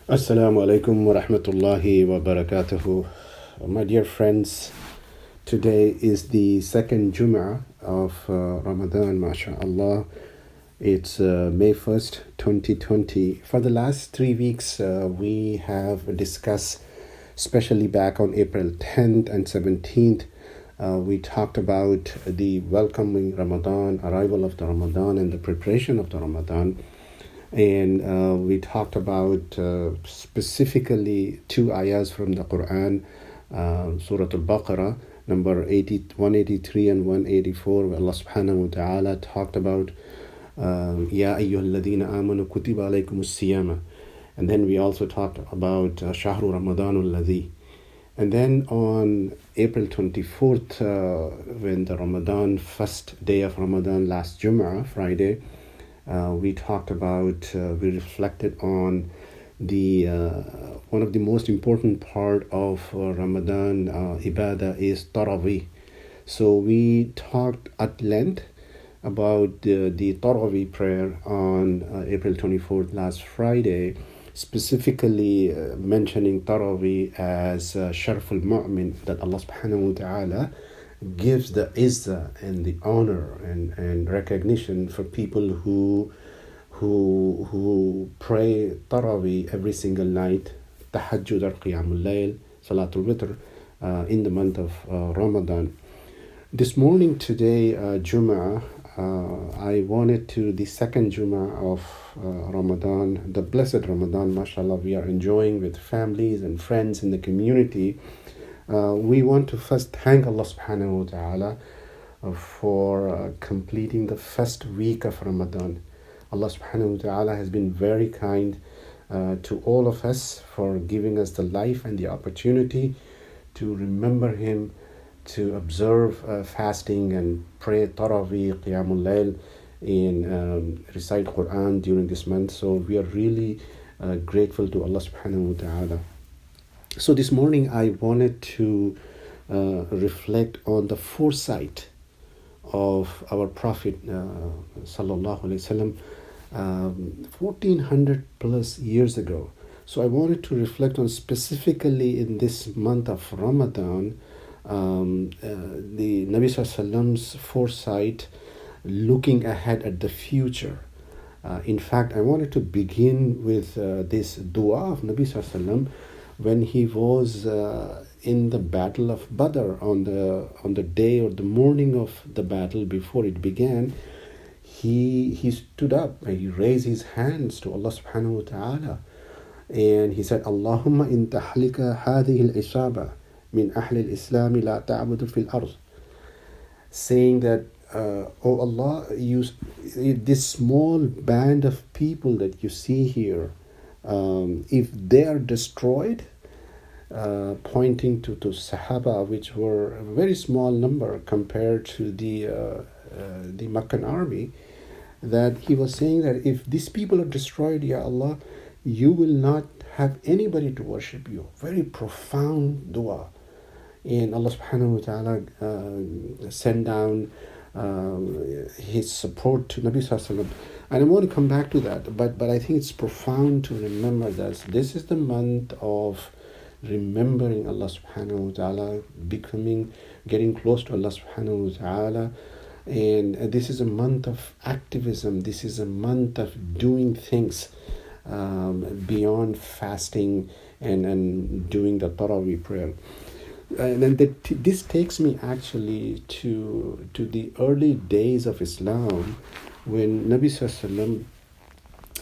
Assalamu alaikum wa rahmatullahi wa barakatuhu. My dear friends, today is the second Jum'ah of Ramadan, mashallah. It's May 1st, 2020. For the last 3 weeks, we have discussed, especially back on April 10th and 17th, we talked about the welcoming Ramadan, arrival of the Ramadan, and the preparation of the Ramadan. And we talked about specifically two ayahs from the Quran, Surah Al-Baqarah, number 183 and 184, where Allah subhanahu wa ta'ala talked about Ya ayyuhalladhina amanu kutiba alaykumus siyama. And then we also talked about Shahru Ramadanul Ladhi. And then on April 24th, when the Ramadan, first day of Ramadan, last Jum'ah, Friday, we talked about, we reflected on the one of the most important part of Ramadan ibadah is Tarawih. So we talked at length about the Tarawih prayer on April 24th, last Friday, specifically mentioning Tarawih as Sharful Mu'min, that Allah subhanahu wa ta'ala gives the izzah and the honor and recognition for people who pray Tarawih every single night, Tahajjud or Qiyamul Layl, Salatul Witr, in the month of Ramadan. This morning, today, Jum'ah, I wanted to, the second Jum'ah of Ramadan, the blessed Ramadan, mashallah, we are enjoying with families and friends in the community. We want to first thank Allah subhanahu wa ta'ala for completing the first week of Ramadan. Allah subhanahu wa ta'ala has been very kind to all of us for giving us the life and the opportunity to remember Him, to observe fasting and pray Tarawih, Qiyamul Layl, and recite Quran during this month. So we are really grateful to Allah subhanahu wa ta'ala. So this morning I wanted to reflect on the foresight of our Prophet sallallahu alaihi wasallam 1400 plus years ago. So I wanted to reflect on, specifically in this month of Ramadan, the Nabi sallallahu alaihi wasallam's foresight, looking ahead at the future. In fact, I wanted to begin with this dua of Nabi sallallahu alaihi wasallam when he was in the battle of Badr, on the day or the morning of the battle before it began. He stood up and he raised his hands to Allah subhanahu wa ta'ala, and he said, Allahumma in tahlika hadhihi al-isaba min ahli al-islam la ta'budu fil ard, saying that, oh Allah, this small band of people that you see here, if they are destroyed, pointing to Sahaba, which were a very small number compared to the Meccan army, that he was saying that if these people are destroyed, Ya Allah, you will not have anybody to worship you. Very profound dua. And Allah subhanahu wa ta'ala sent down his support to Nabi sallallahu alaihi wasallam. And I want to come back to that, but I think it's profound to remember that this is the month of remembering Allah subhanahu wa ta'ala, getting close to Allah subhanahu wa ta'ala. And this is a month of activism. This is a month of doing things beyond fasting and doing the Tarawih prayer. And then this takes me actually to the early days of Islam, when Nabi sallallahu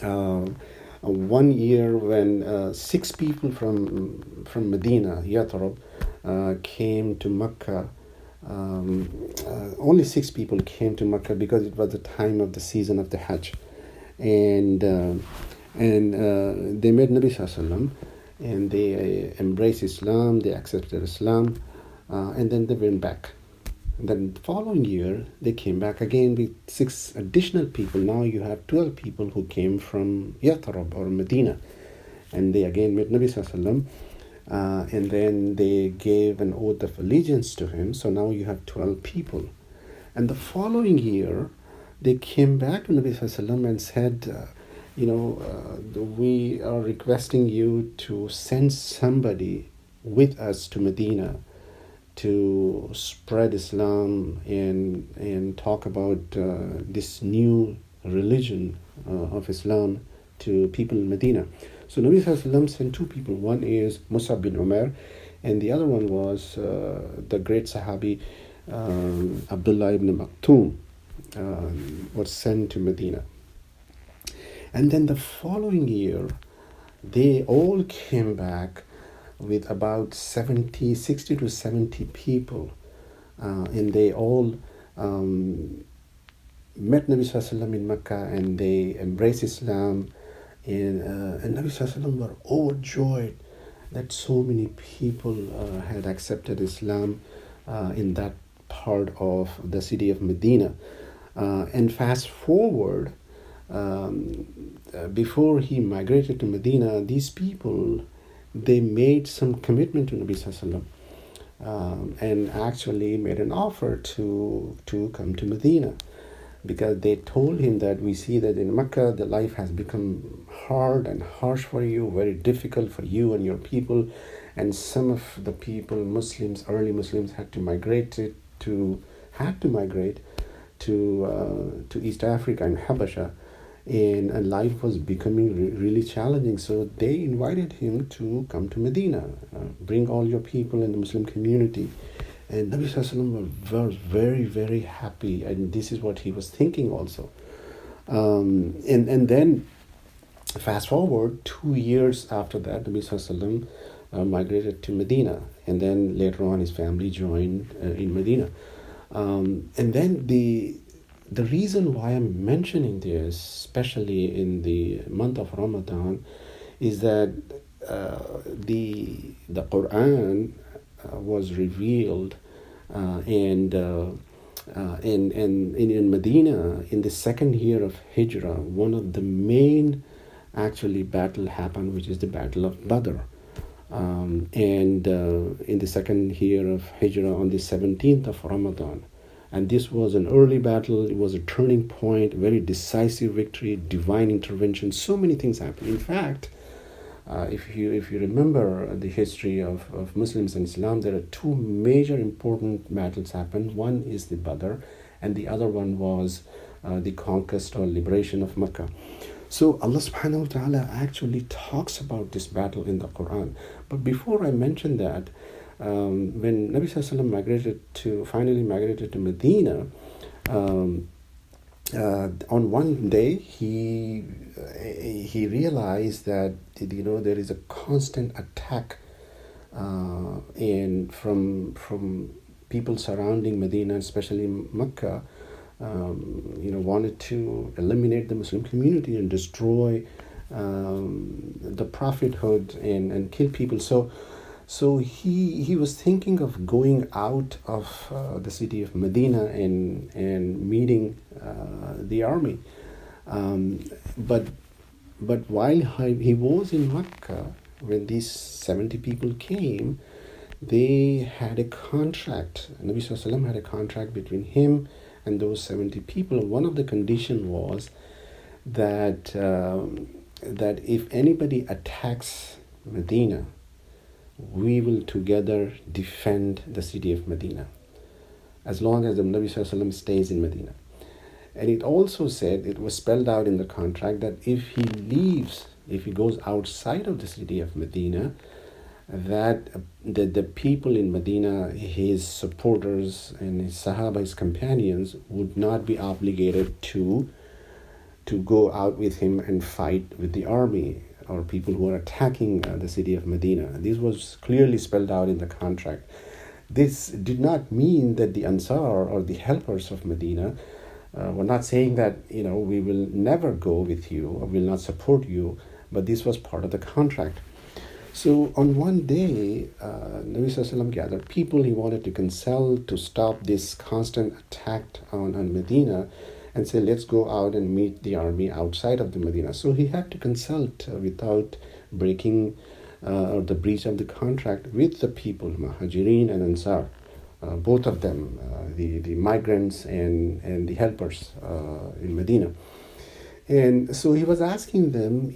alaihi wasallam, one year when 6 people from Medina, Yathrib, came to Mecca. Only 6 people came to Mecca because it was the time of the season of the Hajj, and they met Nabi sallallahu alaihi wasallam, and they embraced Islam, they accepted Islam, and then they went back. And then the following year, they came back again with 6 additional people. Now you have 12 people who came from Yathrib or Medina, and they again met Nabi sallallahu alaihi wasallam, and then they gave an oath of allegiance to him. So now you have 12 people. And the following year, they came back to Nabi sallallahu alaihi wasallam and said, we are requesting you to send somebody with us to Medina to spread Islam and talk about this new religion of Islam to people in Medina. So Nabi Sallallahu Alaihi Wasallam sent two people. One is Musab bin Umar, and the other one was the great Sahabi Abdullah ibn Maktoum was sent to Medina. And then the following year, they all came back with about 60 to 70 people. And they all met Nabi Sallallahu Alaihi Wasallam in Mecca, and they embraced Islam. And Nabi Sallallahu Alaihi Wasallam were overjoyed that so many people had accepted Islam in that part of the city of Medina. And fast forward, before he migrated to Medina, these people, they made some commitment to Nabi Sallallahu Alaihi Wasallam, and actually made an offer to come to Medina, because they told him that we see that in Mecca the life has become hard and harsh for you, very difficult for you and your people, and some of the people, Muslims, early Muslims, had to migrate to East Africa and Habasha, and life was becoming really challenging. So they invited him to come to Medina, bring all your people in the Muslim community. And Nabi Sallallahu Alaihi Wasallam was very, very happy, and this is what he was thinking also. And then fast forward 2 years after that, Nabi Sallallahu Alaihi Wasallam migrated to Medina, and then later on his family joined in Medina. And then the reason why I'm mentioning this, especially in the month of Ramadan, is that the Quran was revealed, and in Medina, in the second year of Hijrah, one of the main actually battle happened, which is the Battle of Badr. And in the second year of Hijrah, on the 17th of Ramadan. And this was an early battle. It was a turning point, very decisive victory, divine intervention. So many things happened. In fact, if you remember the history of Muslims and Islam, there are two major important battles happened. One is the Badr, and the other one was the conquest or liberation of Mecca. So Allah subhanahu wa ta'ala actually talks about this battle in the Quran. But before I mention that, when Nabi Sallallahu Alaihi Wasallam finally migrated to Medina, on one day he realized that there is a constant attack and from people surrounding Medina, especially Mecca, wanted to eliminate the Muslim community and destroy the prophethood and kill people. So he was thinking of going out of the city of Medina and meeting the army. But while he was in Mecca, when these 70 people came, they had a contract. Nabi Sallallahu Alaihi Wasallam had a contract between him and those 70 people. One of the conditions was that if anybody attacks Medina, we will together defend the city of Medina, as long as the Nabi Sallallahu Alaihi Wasallam stays in Medina. And it also said, it was spelled out in the contract, that if he goes outside of the city of Medina, that the people in Medina, his supporters and his Sahaba, his companions, would not be obligated to go out with him and fight with the army or people who are attacking the city of Medina. This was clearly spelled out in the contract. This did not mean that the Ansar or the helpers of Medina were not saying that, we will never go with you or will not support you, but this was part of the contract. So on one day, Nabi Sallallahu Alaihi Wasallam gathered people. He wanted to consult to stop this constant attack on Medina, and say, let's go out and meet the army outside of the Medina. So he had to consult without breaking or the breach of the contract with the people, Muhajirin and Ansar, both of them, the migrants and the helpers in Medina. And so he was asking them,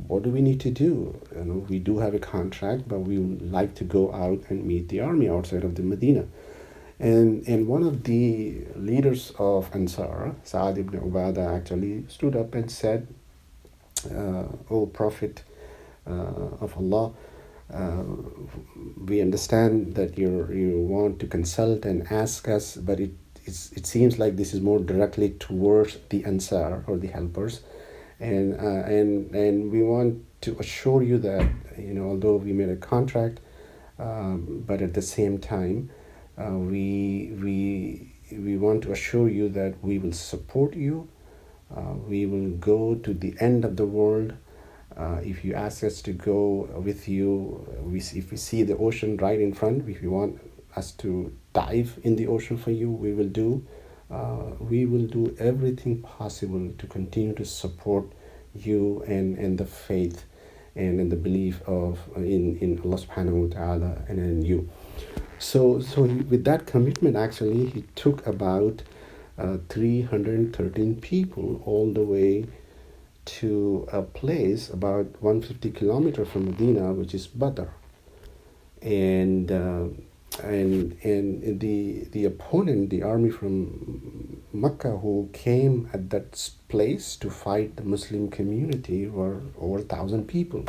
what do we need to do? We do have a contract, but we would like to go out and meet the army outside of the Medina. And one of the leaders of Ansar, Sa'ad ibn Ubadah, actually stood up and said, O Prophet of Allah, uh, we understand that you want to consult and ask us, but it seems like this is more directly towards the Ansar or the helpers, and we want to assure you that although we made a contract, but at the same time, we want to assure you that we will support you. We will go to the end of the world. If you ask us to go with you, if we see the ocean right in front, if you want us to dive in the ocean for you, we will do. We will do everything possible to continue to support you and the faith and in the belief of in Allah subhanahu wa ta'ala and in you. So with that commitment, actually, he took about 313 people all the way to a place about 150 kilometers from Medina, which is Badr. And the opponent, the army from Mecca, who came at that place to fight the Muslim community, were over 1,000 people.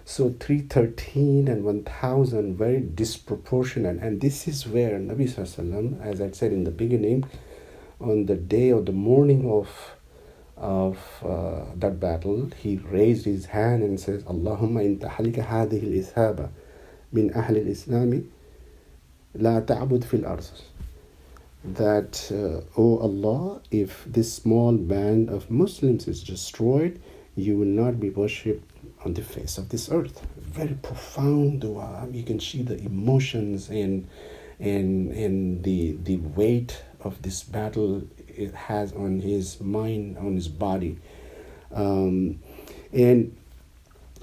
So 313 and 1,000, very disproportionate. And this is where Nabi Sallallahu Alaihi Wasallam, as I said in the beginning, on the day of the morning of that battle, he raised his hand and says, Allahumma in tahlika hadhihi al-ishaba min ahli al-islami la ta'bud fil ard. That, O Allah, if this small band of Muslims is destroyed, you will not be worshipped on the face of this earth. Very profound dua. You can see the emotions and the weight of this battle it has on his mind, on his body. And Allah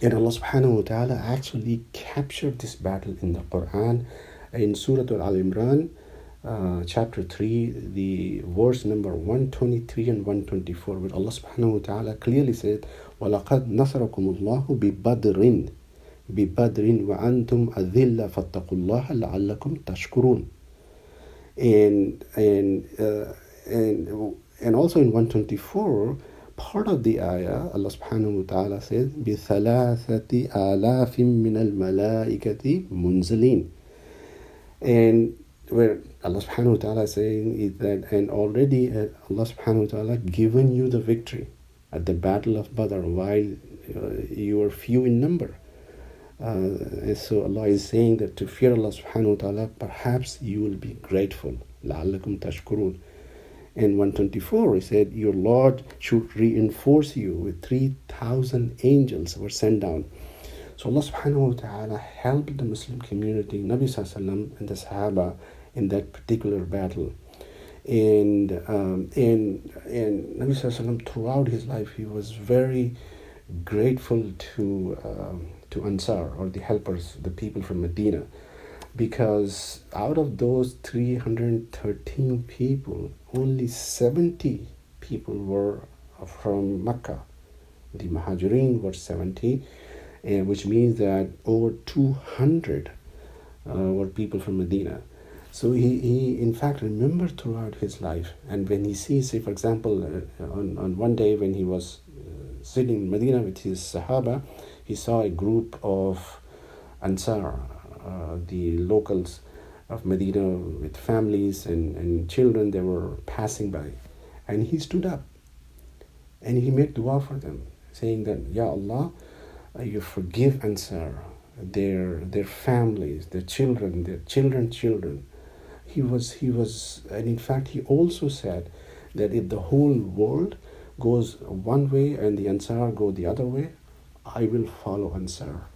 subhanahu wa ta'ala actually captured this battle in the Quran. In Surah Al-Imran, chapter 3, the verse number 123 and 124, where Allah subhanahu wa ta'ala clearly said, وَلَقَدْ نَصَرَكُمُ اللَّهُ بِبَدْرٍ وَأَنْتُمْ أَذِلَّ فَاتَّقُوا اللَّهَ لَعَلَّكُمْ تَشْكُرُونَ. And also in 124, part of the ayah, Allah subhanahu wa ta'ala says, بِثَلَاثَةِ آلَافٍ مِّنَ الْمَلَائِكَةِ مُنْزَلِينَ. And where Allah subhanahu wa ta'ala is saying is that, and already Allah subhanahu wa ta'ala given you the victory at the battle of Badr while you were few in number. And so Allah is saying that to fear Allah subhanahu wa ta'ala, perhaps you will be grateful. لَعَلَّكُمْ تَشْكُرُونَ. And 124, he said, your Lord should reinforce you with 3,000 angels were sent down. So Allah subhanahu wa ta'ala helped the Muslim community, Nabi Sallallahu Alaihi Wasallam and the Sahaba in that particular battle. And Nabi Sallallahu Alaihi Wasallam throughout his life, he was very grateful to Ansar, or the helpers, the people from Medina, because out of those 313 people, only 70 people were from Mecca. The Muhajirin were 70, which means that over 200 were people from Medina. So he in fact remembered throughout his life. And when he sees, say for example, on one day when he was sitting in Medina with his Sahaba, he saw a group of Ansar, the locals of Medina with families and children. They were passing by, and he stood up and he made dua for them, saying that, Ya Allah, you forgive Ansar, their families, their children, their children's children. He was, and in fact he also said that if the whole world goes one way and the Ansar go the other way, I will follow Ansar.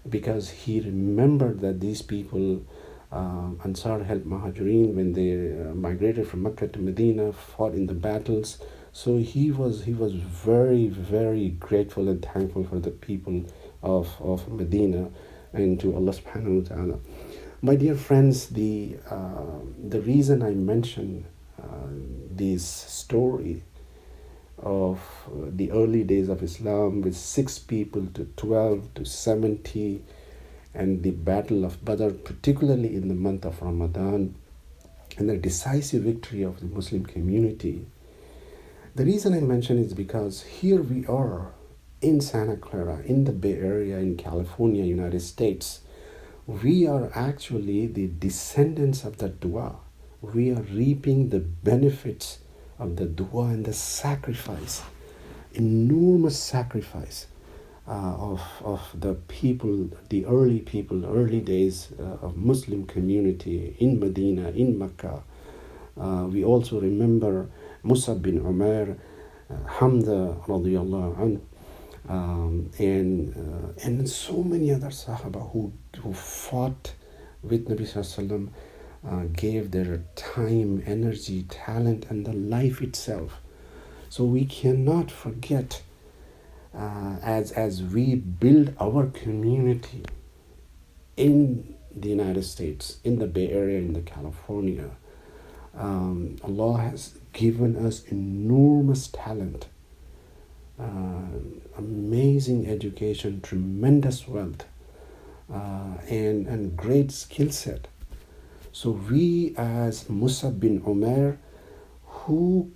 Because he remembered that these people, Ansar helped Muhajirin when they migrated from Mecca to Medina, fought in the battles. So he was very, very grateful and thankful for the people of Medina and to Allah subhanahu wa ta'ala. My dear friends, the reason I mention this story of the early days of Islam, with 6 people to 12 to 70, and the Battle of Badr, particularly in the month of Ramadan, and the decisive victory of the Muslim community. The reason I mention is because here we are in Santa Clara, in the Bay Area, in California, United States. We are actually the descendants of that dua. We are reaping the benefits of the dua and the sacrifice, enormous sacrifice of the people, the early days of Muslim community in Medina, in Mecca. We also remember Musab bin Umar, Hamza radiallahu anhu, and so many other Sahaba who fought with Nabi Sallallahu Alaihi Wasallam, gave their time, energy, talent, and the life itself. So we cannot forget, as we build our community in the United States, in the Bay Area, in the California, Allah has given us enormous talent, amazing education, tremendous wealth, and great skill set. So we, as Musab bin Umar, who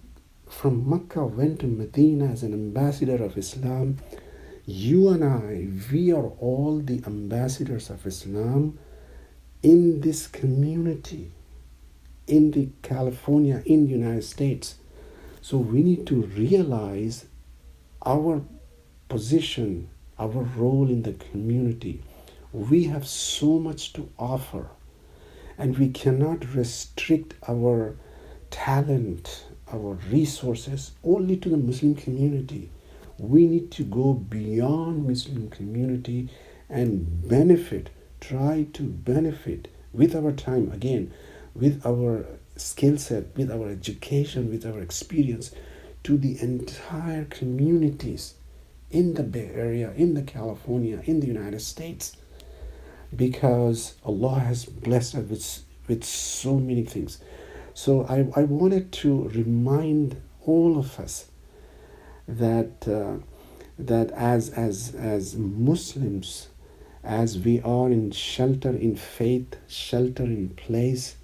from Mecca went to Medina as an ambassador of Islam, you and I, we are all the ambassadors of Islam in this community, in the California, in the United States. So we need to realize our position, our role in the community. We have so much to offer, and we cannot restrict our talent, our resources only to the Muslim community. We need to go beyond Muslim community and benefit, try to benefit with our time, again, with our skill set, with our education, with our experience, to the entire communities in the Bay Area, in the California, in the United States, because Allah has blessed us with so many things. So I wanted to remind all of us that that as Muslims, as we are in shelter in faith, shelter in place,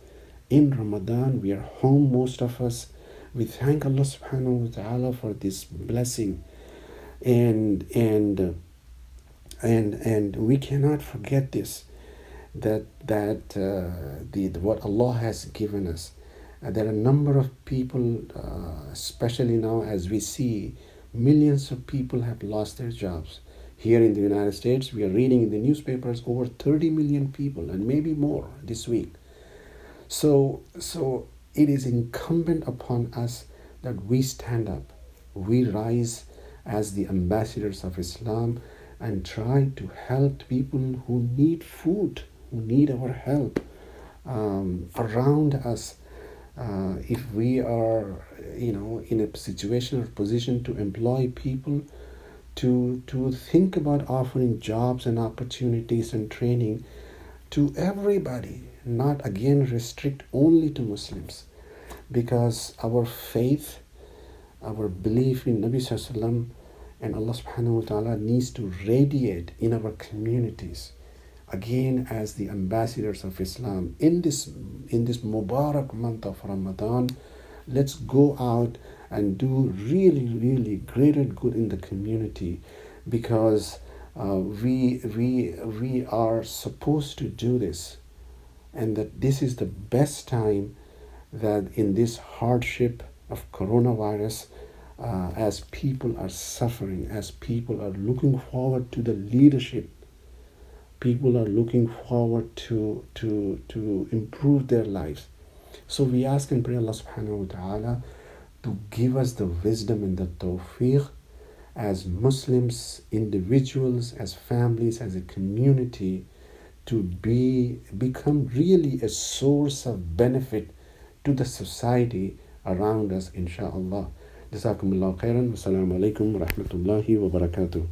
in Ramadan, we are home, most of us. We thank Allah subhanahu wa ta'ala for this blessing, and we cannot forget this, that what Allah has given us. There are a number of people, especially now as we see millions of people have lost their jobs. Here in the United States, we are reading in the newspapers over 30 million people, and maybe more this week. So it is incumbent upon us that we stand up, we rise as the ambassadors of Islam, and try to help people who need food, who need our help around us. If we are, in a situation or position to employ people, to think about offering jobs and opportunities and training to everybody, not again restrict only to Muslims, because our faith, our belief in Nabi Sallallahu Alaihi Wasallam and Allah subhanahu wa ta'ala needs to radiate in our communities. Again, as the ambassadors of Islam in this Mubarak month of Ramadan, let's go out and do really, really greater good in the community, because we are supposed to do this, and that this is the best time, that in this hardship of coronavirus, as people are suffering, as people are looking forward to the leadership, people are looking forward to improve their lives. So we ask and pray Allah subhanahu wa ta'ala to give us the wisdom and the tawfiq as Muslims, individuals, as families, as a community, to become really a source of benefit to the society around us, inshaAllah. Jazakumullah khairan. Wassalamu alaikum wa rahmatullahi wa barakatuh.